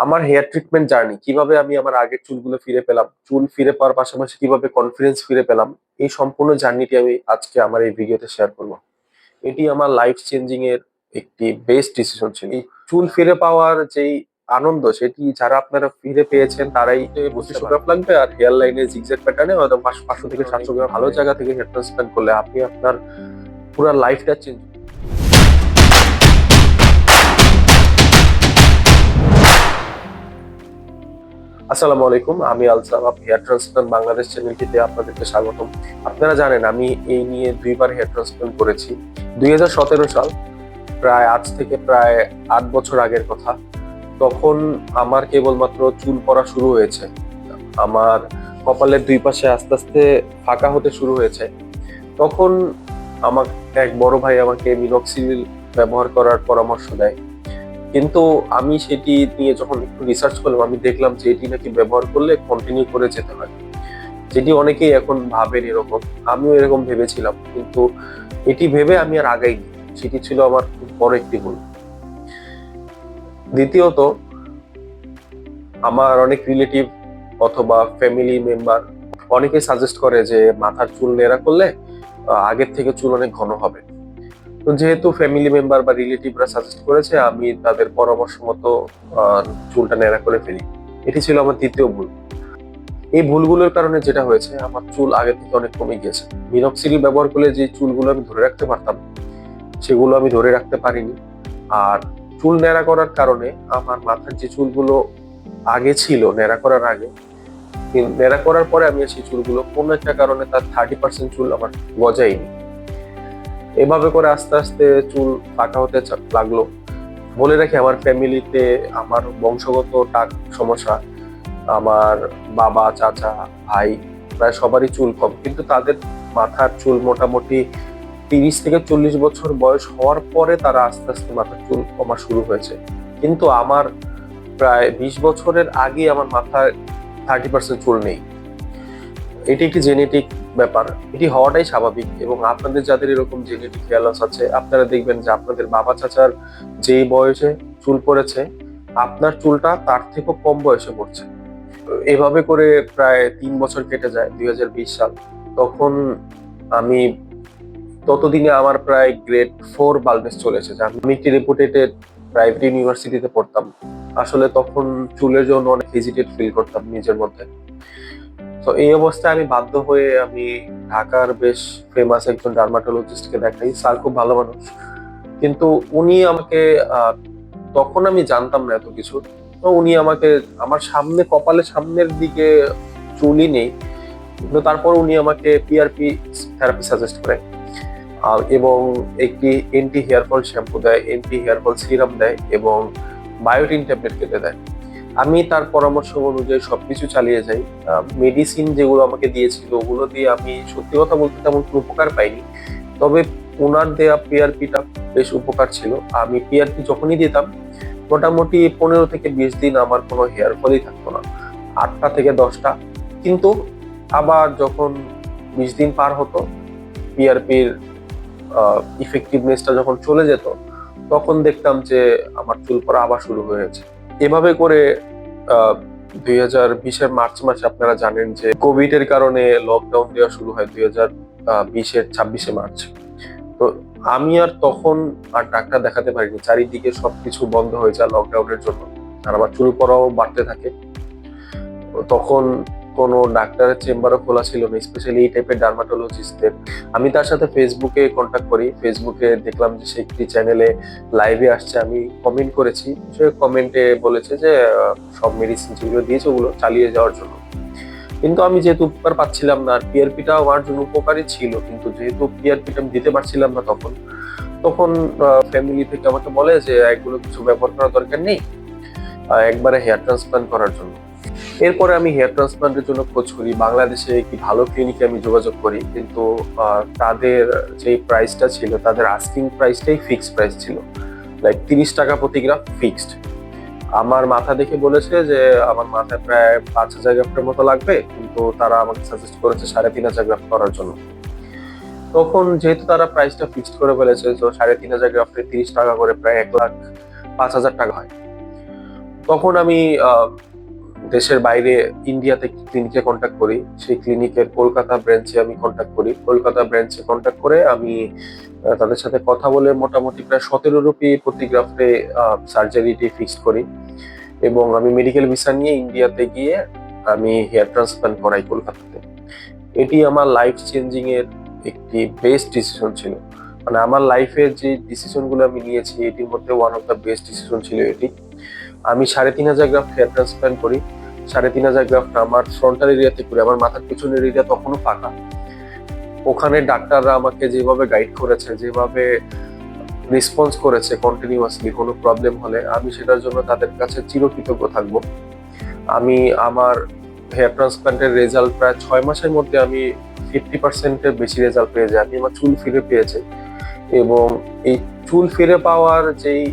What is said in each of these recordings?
আমার hair treatment journey কিভাবে আমি আমার আগের চুলগুলো ফিরে পেলাম, চুল ফিরে পাওয়ার পাশাপাশি কিভাবে কনফিডেন্স ফিরে পেলাম, এই সম্পূর্ণ জার্নিটি আমি আজকে আমার এই ভিডিওতে শেয়ার করব। এটি আমার লাইফ চেঞ্জিং এর একটি বেস্ট ডিসিশন ছিল। এই চুল ফিরে পাওয়ার যেই আনন্দ, সেটি যারা আপনারা ফিরে পেয়েছেন তারাই 2500 গ্রাম লাগবে, আর হেয়ার লাইনে জিগজ্যাগ প্যাটার্নে হয়তো 500 থেকে 700 গ্রাম ভালো জায়গা থেকে হেয়ার ট্রান্সপ্ল্যান্ট করলে আপনি আপনার পুরো লাইফটা চেঞ্জ। আসসালামু আলাইকুম, আমি আলসাবাব হেয়ার ট্রান্সপ্লান্ট বাংলাদেশ চ্যানেলটিতে আপনাদেরকে স্বাগতম। আপনারা জানেন আমি এই নিয়ে দুইবার হেয়ার ট্রান্সপ্লান্ট করেছি। 2017 সাল, আজ থেকে প্রায় 8 বছর আগের কথা। তখন আমার কেবলমাত্র চুল পড়া শুরু হয়েছে, আমার কপালের দুই পাশে আস্তে আস্তে ফাঁকা হতে শুরু হয়েছে। তখন আমার এক বড় ভাই আমাকে মিনক্সিডিল ব্যবহার করার পরামর্শ দেয়, কিন্তু আমি সেটি নিয়ে যখন একটু রিসার্চ করলাম আমি দেখলাম যে এটি নাকি ব্যবহার করলে কন্টিনিউ করে যেতে হয়, যেটি অনেকেই এখন ভাবেন এরকম। আমিও এরকম ভেবেছিলাম, কিন্তু এটি ভেবে আমি আর আগাইনি। সেটি ছিল আমার খুব বড় একটি ভুল। দ্বিতীয়ত, আমার অনেক রিলেটিভ অথবা ফ্যামিলি মেম্বার অনেকে সাজেস্ট করে যে মাথার চুল নেড়া করলে আগের থেকে চুল অনেক ঘন হবে। তো যেহেতু ফ্যামিলি মেম্বার বা রিলেটিভরা সাজেস্ট করেছে, আমি তাদের পরামর্শ মতো চুলটা ন্যাড়া করে ফেলি। এটি ছিল আমার দ্বিতীয় ভুল। এই ভুলগুলোর কারণে যেটা হয়েছে, আমার চুল আগে থেকে অনেক কমে গিয়েছে। মিনক্সিডিল ব্যবহার করলে যে চুলগুলো আমি ধরে রাখতে পারতাম, সেগুলো আমি ধরে রাখতে পারিনি। আর চুল ন্যাড়া করার কারণে আমার মাথার যে চুলগুলো আগে ছিল ন্যাড়া করার আগে, ন্যাড়া করার পরে আমি সেই চুলগুলো কোনো একটা কারণে তার 30% চুল আমার গজায়নি। এভাবে করে আস্তে আস্তে চুল পাকা হতে লাগলো। বলে রাখি, আমার ফ্যামিলিতে আমার বংশগত টাক সমস্যা। আমার বাবা, চাচা, ভাই প্রায় সবারই চুল কম, কিন্তু তাদের মাথার চুল মোটামুটি 30 থেকে 40 বছর বয়স হওয়ার পরে তারা আস্তে আস্তে মাথার চুল কমা শুরু হয়েছে। কিন্তু আমার প্রায় 20 বছরের আগে আমার মাথায় 30% চুল নেই। এটি একটি জেনেটিক ব্যাপার, এটি হওয়াটাই স্বাভাবিক। এবং আপনাদের যাদের এরকম জেনেটিক হেয়ার লস আছে, আপনারা দেখবেন যে আপনাদের বাবা চাচার যেই বয়সে চুল পড়েছে, আপনার চুলটা তার থেকেও কম বয়সে পড়ছে। এভাবে করে প্রায় 3 বছর কেটে যায়, 2020 সাল। তখন আমি ততদিনে আমার প্রায় গ্রেড 4 বালনেস চলে এসেছে। আমি একটি রেপুটেটেড প্রাইভেট ইউনিভার্সিটিতে পড়তাম। আসলে তখন চুলের জন্য অনেক হেজিটেট ফিল করতাম নিজের মধ্যে। তো এই অবস্থায় আমি বাধ্য হয়ে আমি ঢাকার বেশ ফেমাস একজন ডার্মাটোলজিস্টকে দেখাই। স্যার খুব ভালো মানুষ, কিন্তু উনি আমাকে তখন আমি জানতাম না এত কিছু। তো উনি আমাকে আমার সামনে কপালের সামনের দিকে চুলই নেই, কিন্তু তারপর উনি আমাকে পিআরপি থেরাপি সাজেস্ট করে, এবং একটি এন্টি হেয়ার ফল শ্যাম্পু দেয়, এন্টি হেয়ার ফল সিরাম দেয় এবং বায়োটিন ট্যাবলেট খেতে দেয়। আমি তার পরামর্শ অনুযায়ী সবকিছু চালিয়ে যাই। মেডিসিন যেগুলো আমাকে দিয়েছিল ওগুলো দিয়ে আমি সত্যি কথা বলতে তেমন কোনো উপকার পাইনি, তবে ওনার দেয়া পিআরপিটা বেশ উপকার ছিল। আমি পিআরপি যখনই দিতাম মোটামুটি 15 থেকে 20 দিন আমার কোনো হেয়ার ফলই থাকতো না, 8টা থেকে 10টা। কিন্তু আবার যখন 20 দিন পার হতো, পিআরপির ইফেক্টিভনেসটা যখন চলে যেত, তখন দেখতাম যে আমার চুল পড়া আবার শুরু হয়েছে। এভাবে করে 2020-এর মার্চ মাসে আপনারা জানেন যে কোভিড এর কারণে লকডাউন দেওয়া শুরু হয় 2020-এর 26শে মার্চ। তো আমি আর তখন আর ডাক্তার দেখাতে পারিনি, চারিদিকে সবকিছু বন্ধ হয়ে যায় লকডাউনের জন্য, আর আমার চুল পড়াও বাড়তে থাকে। তখন কোনো ডাক্তারের চেম্বারও খোলা ছিল না, স্পেশালি এই টাইপের ডার্মাটোলজিস্টদের। আমি তার সাথে ফেসবুকে কন্ট্যাক্ট করি, ফেসবুকে দেখলাম যে সে একটি চ্যানেলে লাইভে আসছে। আমি কমেন্ট করেছি, সে কমেন্টে বলেছে যে সব মেডিসিন যেগুলো দিয়েছে ওগুলো চালিয়ে যাওয়ার জন্য। কিন্তু আমি যেহেতু উপকার পাচ্ছিলাম না, আর পিআরপিটা আমার জন্য উপকারী ছিল, কিন্তু যেহেতু পিআরপিটা আমি দিতে পারছিলাম না তখন, তখন ফ্যামিলি থেকে আমাকে বলে যে এগুলো কিছু ব্যবহার করার দরকার নেই, একবারে হেয়ার ট্রান্সপ্লান্ট করার জন্য। এরপরে আমি হেয়ার ট্রান্সপ্লান্টের জন্য খোঁজ করি, বাংলাদেশে একটি ভালো ক্লিনিকে আমি যোগাযোগ করি, কিন্তু তাদের যে প্রাইসটা ছিল, তাদের আস্কিং প্রাইসটাই ফিক্সড প্রাইস ছিল, লাইক 30 টাকা প্রতি গ্রাফ ফিক্সড। আমার মাথা দেখে বলেছে যে আমার মাথায় প্রায় 5,000 গ্রাফের মতো লাগবে, কিন্তু তারা আমাকে সাজেস্ট করেছে 3,500 গ্রাফ করার জন্য। তখন যেহেতু তারা প্রাইসটা ফিক্সড করে ফেলেছে, তো 3,500 গ্রাফে 30 টাকা করে প্রায় 1,05,000 টাকা হয়। তখন আমি দেশের বাইরে ইন্ডিয়াতে একটি ক্লিনিকে কন্ট্যাক্ট করি। সেই ক্লিনিকের কলকাতা ব্রাঞ্চে আমি কন্ট্যাক্ট করি। কলকাতা ব্রাঞ্চে কন্ট্যাক্ট করে আমি তাদের সাথে কথা বলে মোটামুটি প্রায় 17 রুপি প্রতি গ্রাফটে সার্জারিটি ফিক্সড করি, এবং আমি মেডিকেল ভিসা নিয়ে ইন্ডিয়াতে গিয়ে আমি হেয়ার ট্রান্সপ্লান্ট করাই কলকাতাতে। এটি আমার লাইফ চেঞ্জিং এর একটি বেস্ট ডিসিশন ছিল। মানে আমার লাইফের যে ডিসিশন গুলো আমি নিয়েছি এটির মধ্যে one of the best decision ছিল এটি। আমি 3,500 গ্রাফট হেয়ার ট্রান্সপ্লান্ট করি। 3,500 গ্রাফট আমার ফ্রন্টাল এরিয়াতে করি, আমার মাথার পিছনের এরিয়া তখনও ফাঁকা। ওখানে ডাক্তাররা আমাকে যেভাবে গাইড করেছে, যেভাবে রেসপন্স করেছে কন্টিনিউয়াসলি কোনো প্রবলেম হলে, আমি সেটার জন্য তাদের কাছে চিরকৃতজ্ঞ থাকবো। আমি আমার হেয়ার ট্রান্সপ্লান্টের রেজাল্ট প্রায় 6 মাসের মধ্যে আমি 50%-এর বেশি রেজাল্ট পেয়ে যাই। আমি আমার চুল ফিরে পেয়েছি, এবং এই চুল ফিরে পাওয়ার যেই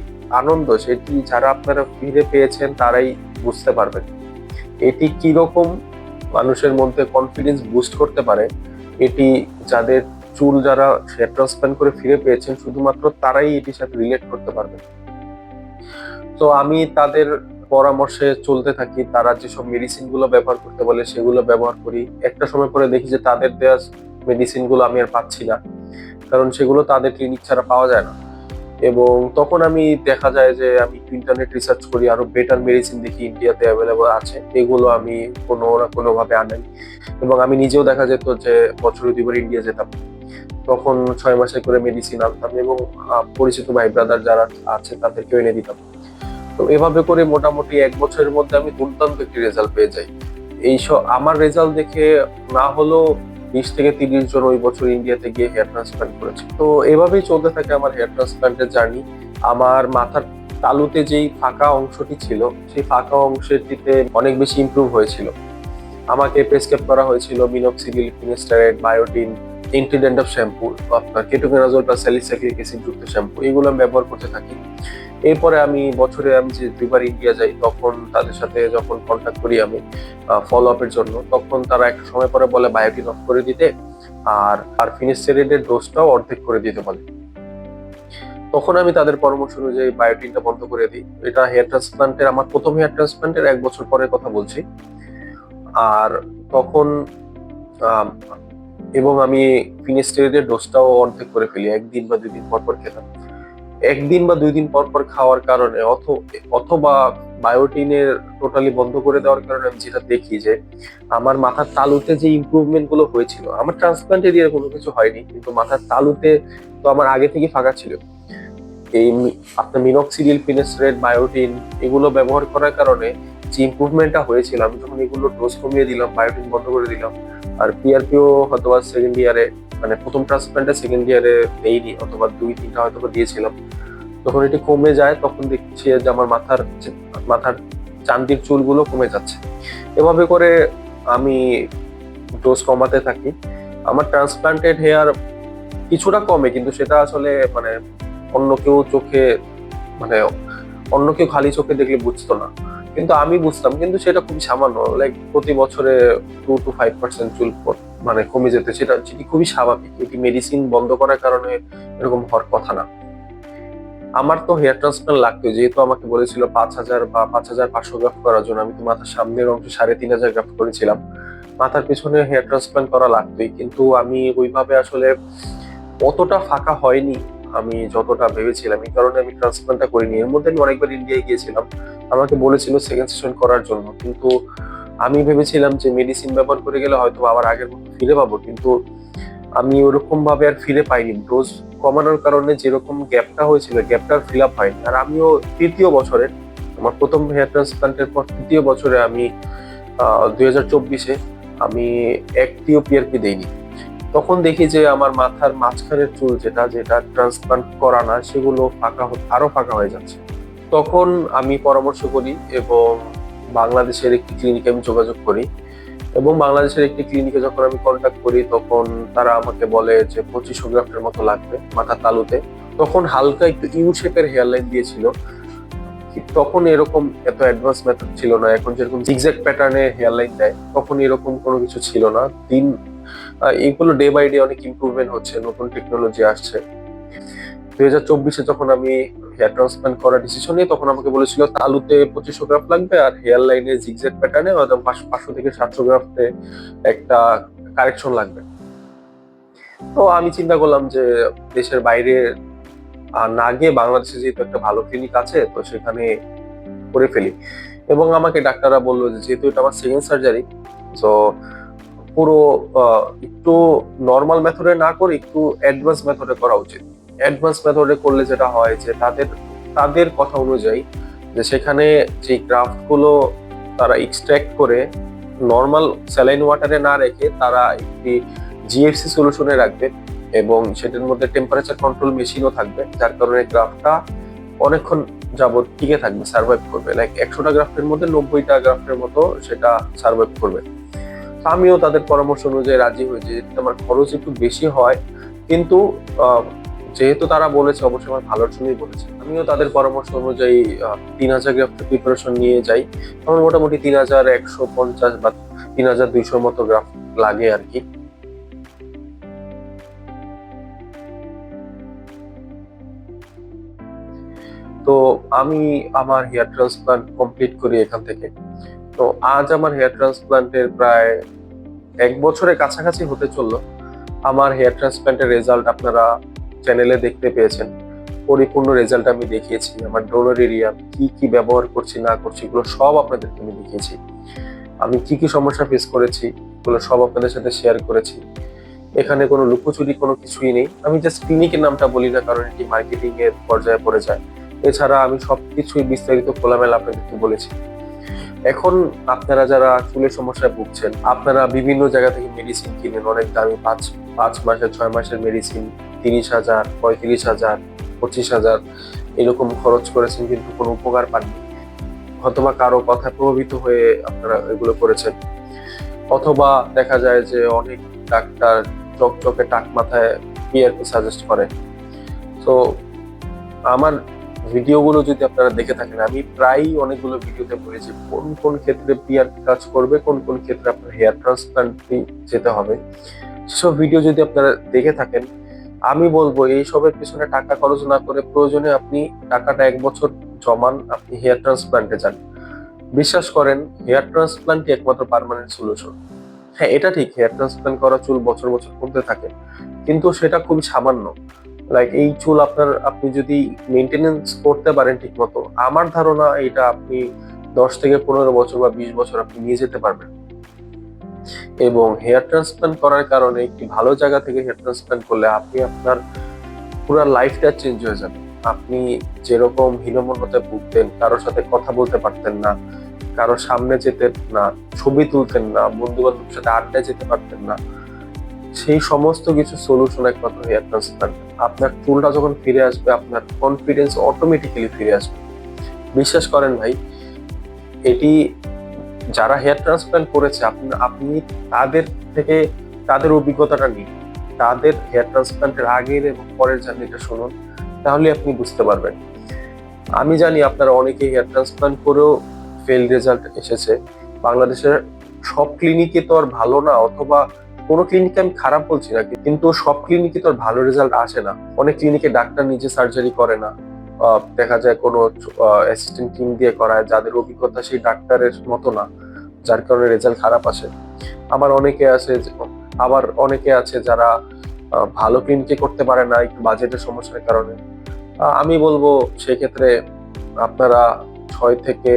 আনন্দ সেটি যারা আপনারা ফিরে পেয়েছেন তারাই বুঝতে পারবেন এটি কিরকম মানুষের মধ্যে কনফিডেন্স বুস্ট করতে পারে। এটি যাদের চুল যারা হেয়ার ট্রান্সপ্লান্ট করে ফিরে পেয়েছেন শুধুমাত্র তারাই এটির সাথে রিলেট করতে পারবেন। তো আমি তাদের পরামর্শে চলতে থাকি, তারা যেসব মেডিসিন গুলো ব্যবহার করতে বলে সেগুলো ব্যবহার করি। একটা সময় পরে দেখি যে তাদের দেওয়া মেডিসিন গুলো আমি আর পাচ্ছি না, কারণ সেগুলো তাদের ক্লিনিক ছাড়া পাওয়া যায় না। এবং তখন আমি দেখা যায় যে আমি ইন্টারনেট রিসার্চ করি, আরো বেটার মেডিসিন দেখি ইন্ডিয়াতে অ্যাভেলেবল আছে, এগুলো আমি কোনো না কোনো ভাবে আনাই। এবং আমি নিজেও দেখা যেত যে বছরে 2বার ইন্ডিয়া যেতাম, তখন 6 মাসে করে মেডিসিন আনতাম এবং পরিচিত ভাই ব্রাদার যারা আছে তাদেরকেও এনে দিতাম। তো এভাবে করে মোটামুটি 1 বছরের মধ্যে আমি দুর্দান্ত একটি রেজাল্ট পেয়ে যাই। আমার রেজাল্ট দেখে না হলেও 20 থেকে 30 জন ওই বছর ইন্ডিয়াতে গিয়ে হেয়ার ট্রান্সপ্লান্ট করেছে। তো এভাবেই চলতে থাকে আমার হেয়ার ট্রান্সপ্লান্টের জার্নি। আমার মাথার তালুতে যেই ফাঁকা অংশটি ছিল সেই ফাঁকা অংশটিতে অনেক বেশি ইমপ্রুভ হয়েছিল। আমাকে প্রেসক্রাইব করা হয়েছিল মিনক্সিডিল, ফিনাস্টারাইড, বায়োটিন, ইন্টিডেন্ট অফ শ্যাম্পু, আপনার কেটোকেনাজোল বা স্যালিসাইক্লিক অ্যাসিড যুক্ত শ্যাম্পু, এগুলো আমি ব্যবহার করতে থাকি। এরপরে আমি বছরে আমি যে 2বার ইন্ডিয়া যাই, তখন তাদের সাথে যখন কন্ট্যাক্ট করি আমি ফলো আপের জন্য, তখন তারা একটা সময় পরে বলে বায়োটিন অফ করে দিতে, আর ফিনিস্টেরিডের ডোজটাও অর্ধেক করে দিতে বলে। তখন আমি তাদের পরামর্শ অনুযায়ী বায়োটিনটা বন্ধ করে দিই। এটা হেয়ার ট্রান্সপ্লান্টের, আমার প্রথম হেয়ার ট্রান্সপ্লান্টের 1 বছর পরের কথা বলছি। আর তখন এবং আমি ফিনিস্টেরিডের ডোজটাও অর্ধেক করে ফেলি, 1 দিন বা 2 দিন পর পর খেতাম। 1 দিন বা 2 দিন পর পর খাওয়ার কারণে অথবা বায়োটিনের টোটালি বন্ধ করে দেওয়ার কারণে আমি যেটা দেখি যে আমার মাথার তালুতে যে ইমপ্রুভমেন্ট গুলো হয়েছিল, আমার ট্রান্সপ্লান্ট এরিয়ার কোনো কিছু হয়নি, কিন্তু মাথার তালুতে তো আমার আগে থেকে ফাঁকা ছিল। এই আপনার মিনক্সিডিল, ফিনাস্টারাইড, বায়োটিন এগুলো ব্যবহার করার কারণে যে ইমপ্রুভমেন্টটা হয়েছিল, আমি যখন এগুলো ডোজ কমিয়ে দিলাম, বায়োটিন বন্ধ করে দিলাম, আর পিআরপিও হয়তো সেকেন্ড ইয়ারে, মানে প্রথম ট্রান্সপ্লান্টে সেকেন্ড ইয়ারে দেইনি, অথবা 2-3টা হয়তো দিয়েছিলাম, যখন এটি কমে যায় তখন দেখছি যে আমার মাথার চান্দির চুলগুলো কমে যাচ্ছে। এভাবে করে আমি ডোজ কমাতে থাকি। আমার ট্রান্সপ্লান্টেড হেয়ার কিছুটা কমে, কিন্তু সেটা আসলে মানে অন্য কেউ চোখে, মানে অন্য কেউ খালি চোখে দেখলে বুঝতো না, কিন্তু আমি বুঝতাম। কিন্তু সেটা খুবই সামান্য, লাইক প্রতি বছরে 2-5% চুল মানে কমে যেত, যেটি খুবই স্বাভাবিক। এটি মেডিসিন বন্ধ করার কারণে এরকম হওয়ার কথা না। আমার তো হেয়ার ট্রান্সপ্লান্ট লাগতো, যেহেতু আমাকে বলেছিল 5,000 বা 5,500 গ্রাফট করার জন্য। আমি তো মাথার সামনের অংশ 3,500 গ্রাফট করেছিলাম, মাথার পিছনে হেয়ার ট্রান্সপ্লান্ট করা লাগতোই, কিন্তু আমি ওইভাবে আসলে অতটা ফাঁকা হয়নি আমি যতটা ভেবেছিলাম, এই কারণে আমি ট্রান্সপ্লান্টটা করিনি। এর মধ্যে আমি অনেকবার ইন্ডিয়ায় গিয়েছিলাম, আমাকে বলেছিল সেকেন্ড সেশন করার জন্য, কিন্তু আমি ভেবেছিলাম যে মেডিসিন ব্যবহার করে গেলে হয়তো আবার আগের মতো ফিরে পাবো, কিন্তু আমি ওরকম ভাবে আর ফিরে পাইনি। ডোজ কমানোর কারণে যেরকম গ্যাপটা হয়েছিল, গ্যাপটা ফিল আপ হয়নি। আর আমিও 3য় বছরে, আমার প্রথম হেয়ার ট্রান্সপ্লান্টের পর 3য় বছরে আমি 2024-এ আমি একটিও পিআরপি দেইনি। তখন দেখি যে আমার মাথার মাঝখানের চুল যেটা যেটা ট্রান্সপ্লান্ট করা না, সেগুলো আরো ফাঁকা হয়ে যাচ্ছে। তখন আমি পরামর্শ করি এবং বাংলাদেশের একটি ক্লিনিকে আমি যোগাযোগ করি, এবং বাংলাদেশের একটি ক্লিনিকে যখন আমি কন্ট্যাক্ট করি তখন তারা আমাকে বলে যে 2500 গ্রাফটের মতো লাগবে মাথার তালুতে। তখন হালকা একটু ইউ শেপের হেয়ার লাইন দিয়েছিল, তখন এরকম এত অ্যাডভান্স মেথড ছিল না। এখন যেরকম জিগজ্যাগ প্যাটার্নে হেয়ার লাইন দেয়, তখন এরকম কোনো কিছু ছিল না। এগুলো ডে বাই ডে অনেক ইমপ্রুভমেন্ট হচ্ছে, নতুন টেকনোলজি আসছে। 2024-এ যখন আমি হেয়ার ট্রান্সপ্লান্ট করার ডিসিশন নিই, তখন আমাকে বলেছিল তালুতে 2500 গ্রাফট লাগবে আর হেয়ার লাইনে জিগজ্যাগ প্যাটার্নে 500 থেকে 700 গ্রাফটে একটা কারেকশন লাগবে। তো আমি চিন্তা করলাম যে দেশের বাইরে না গিয়ে বাংলাদেশে যেহেতু একটা ভালো ক্লিনিক আছে, তো সেখানে করে ফেলি। এবং আমাকে ডাক্তাররা বললো যে যেহেতু এটা আমার সেকেন্ড সার্জারি, তো পুরো একটু নর্মাল মেথডে না করে একটু অ্যাডভান্স মেথডে করা উচিত। অ্যাডভান্স মেথডে করলে যেটা হয় যে তাদের কথা অনুযায়ী যে সেখানে যে গ্রাফট গুলো তারা এক্সট্রাক্ট করে নর্মাল স্যালাইন ওয়াটারে না রেখে তারা একটি জিএফসি সলিউশনে রাখবে এবং সেটার মধ্যে টেম্পারেচার কন্ট্রোল মেশিনও থাকবে, যার কারণে গ্রাফটটা অনেকক্ষণ যাবত টিকে থাকবে, সার্ভাইভ করবে। লাইক 100টা গ্রাফটের মধ্যে 90টা গ্রাফটের মতো সেটা সার্ভাইভ করবে। আমিও তাদের পরামর্শ অনুযায়ী রাজি হয়েছি। আমার খরচ একটু বেশি হয়, কিন্তু যেহেতু তারা বলেছে অবশ্যই আমার ভালোর জন্যই বলেছে, আমিও তাদের পরামর্শ অনুযায়ী 3000 গ্রাফটের প্রিপারেশন নিয়ে যাই। আমার মোটামুটি 3150 বা 3200 মতো গ্রাফট লাগে আর কি। তো আমি আমার হেয়ার ট্রান্সপ্লান্ট কমপ্লিট করি এখান থেকে। তো আজ আমার হেয়ার ট্রান্সপ্লান্টের প্রায় 1 বছরের কাছাকাছি হতে চললো। আমার হেয়ার ট্রান্সপ্লান্টের রেজাল্ট আপনারা চ্যানেলে দেখতে পেয়েছেন। পরিপূর্ণ রেজাল্ট আমি দেখিয়েছি। আমার ডোনার এরিয়া কি কি ব্যবহার করছি না করছি এগুলো সব আপনাদেরকে আমি দেখিয়েছি। আমি কি কি সমস্যা ফেস করেছি এগুলো সব আপনাদের সাথে শেয়ার করেছি। এখানে কোনো লুকোচুরি কোনো কিছুই নেই। আমি জাস্ট ক্লিনিকের নামটা বলি না, কারণ এটি মার্কেটিং এর পর্যায়ে পড়ে যায়। এছাড়া আমি সবকিছুই বিস্তারিত খোলামেলা আপনাদেরকে বলেছি। এখন আপনারা যারা চুলের সমস্যায় ভুগছেন, আপনারা বিভিন্ন জায়গা থেকে মেডিসিন কিনেন, অনেক দামি 5 মাসের 6 মাসের মেডিসিন 30,000, 35,000, 25,000 এরকম খরচ করেছেন, কিন্তু কোনো উপকার পাননি। অথবা কারো কথা প্রভাবিত হয়ে আপনারা এগুলো করেছেন, অথবা দেখা যায় যে অনেক ডাক্তার চকচকে টাক মাথায় পিআরপি সাজেস্ট করে। তো আমার ভিডিওগুলো যদি আপনারা দেখে থাকেন, আমি প্রায়ই অনেকগুলো ভিডিওতে বলেছি কোন কোন ক্ষেত্রে পিআরপি কাজ করবে, কোন কোন ক্ষেত্রে আপনার হেয়ার ট্রান্সপ্লান্ট যেতে হবে। সেসব ভিডিও যদি আপনারা দেখে থাকেন, আমি বলবো এইসবের পিছনে টাকা খরচ না করে প্রয়োজনে আপনি টাকাটা 1 বছর জমান, আপনি হেয়ার ট্রান্সপ্লান্টে যান। বিশ্বাস করেন, হেয়ার ট্রান্সপ্লান্টই একমাত্র পার্মানেন্ট সলিউশন। হ্যাঁ, এটা ঠিক, হেয়ার ট্রান্সপ্লান্ট করা চুল বছর বছর কমতে থাকে, কিন্তু সেটা খুবই সামান্য। লাইক এই চুল আপনি যদি মেনটেনেন্স করতে পারেন ঠিক মতো, আমার ধারণা এটা আপনি 10 থেকে 15 বছর বা 20 বছর আপনি নিয়ে যেতে পারবেন। এবং হেয়ার ট্রান্সপ্লান্ট করার কারণে একটি ভালো জায়গা থেকে হেয়ার ট্রান্সপ্লান্ট করলে আপনি আপনার পুরো লাইফটা চেঞ্জ হয়ে যাবে। আপনি যেরকম হীনমন্যতায় ভুগতেন, কারোর সাথে কথা বলতে পারতেন না, কারোর সামনে যেতেন না, ছবি তুলতেন না, বন্ধু বান্ধবের সাথে আড্ডায় যেতে পারতেন না, সেই সমস্ত কিছু সলিউশন একমাত্র হেয়ার ট্রান্সপ্লান্ট। আপনার চুলটা যখন ফিরে আসবে, আপনার কনফিডেন্স অটোমেটিক্যালি ফিরে আসবে। বিশ্বাস করেন ভাই, এটি যারা হেয়ার ট্রান্সপ্লান্ট করেছে আপনি তাদের থেকে তাদের অভিজ্ঞতাটা নিন, তাদের হেয়ার ট্রান্সপ্লান্টের আগের এবং পরের জার্নিটা শুনুন, তাহলে আপনি বুঝতে পারবেন। আমি জানি আপনারা অনেকে হেয়ার ট্রান্সপ্লান্ট করেও ফেল রেজাল্ট এসেছে। বাংলাদেশের সব ক্লিনিকে তো আর ভালো না, অথবা কোনো ক্লিনিকে আমি খারাপ বলছি না, কিন্তু সব ক্লিনিকে তো আর ভালো রেজাল্ট আসে না। অনেক ক্লিনিকে ডাক্তার নিজে সার্জারি করে না, দেখা যায় কোনো অ্যাসিস্ট্যান্ট টিম দিয়ে করায়, যাদের অভিজ্ঞতা সেই ডাক্তারের মতো না, যার কারণে রেজাল্ট খারাপ আসে। আবার অনেকে আছে যারা ভালো ক্লিনিকে করতে পারে না, একটু বাজেটের সমস্যার কারণে। আমি বলবো সেক্ষেত্রে আপনারা 6 থেকে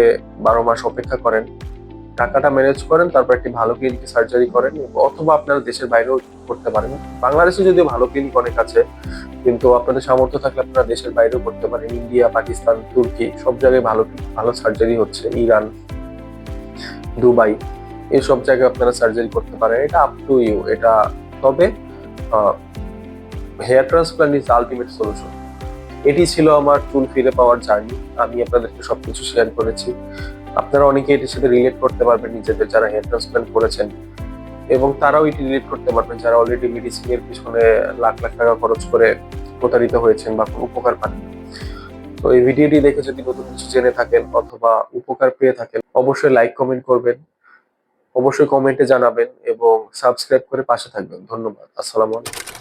12 মাস অপেক্ষা করেন, টাকাটা ম্যানেজ করেন, তারপর একটি ভালো ক্লিনিকে সার্জারি করেন, অথবা আপনারা দেশের বাইরেও করতে পারেন। বাংলাদেশে যদিও ভালো ক্লিনিক অনেক আছে, কিন্তু আপনাদের সামর্থ্য থাকলে আপনারা দেশের বাইরেও করতে পারেন। ইন্ডিয়া, পাকিস্তান, তুর্কি সব জায়গায় ভালো ভালো সার্জারি হচ্ছে, ইরান, দুবাই এসব জায়গায় আপনারা সার্জারি করতে পারেন। এটা আপ টু ইউ। এটা তবে hair transplant is ultimate solution. এটি ছিল আমার চুল ফিরে পাওয়ার জার্নি। আমি আপনাদেরকে সবকিছু শেয়ার করেছি। আপনারা অনেকে এটির সাথে রিলেট করতে পারবেন, নিজেদের যারা হেয়ার ট্রান্সপ্লান্ট করেছেন, এবং তারাও এটি রিলেট করতে পারবেন যারা অলরেডি মেডিসিনের পিছনে লাখ লাখ টাকা খরচ করে প্রতারিত হয়েছেন বা কোনো উপকার পাননি। তো এই ভিডিওটি দেখে যদি নতুন কিছু জেনে থাকেন অথবা উপকার পেয়ে থাকেন, অবশ্যই লাইক কমেন্ট করবেন, অবশ্যই কমেন্টে জানাবেন এবং সাবস্ক্রাইব করে পাশে থাকবেন। ধন্যবাদ। আসসালামু আলাইকুম।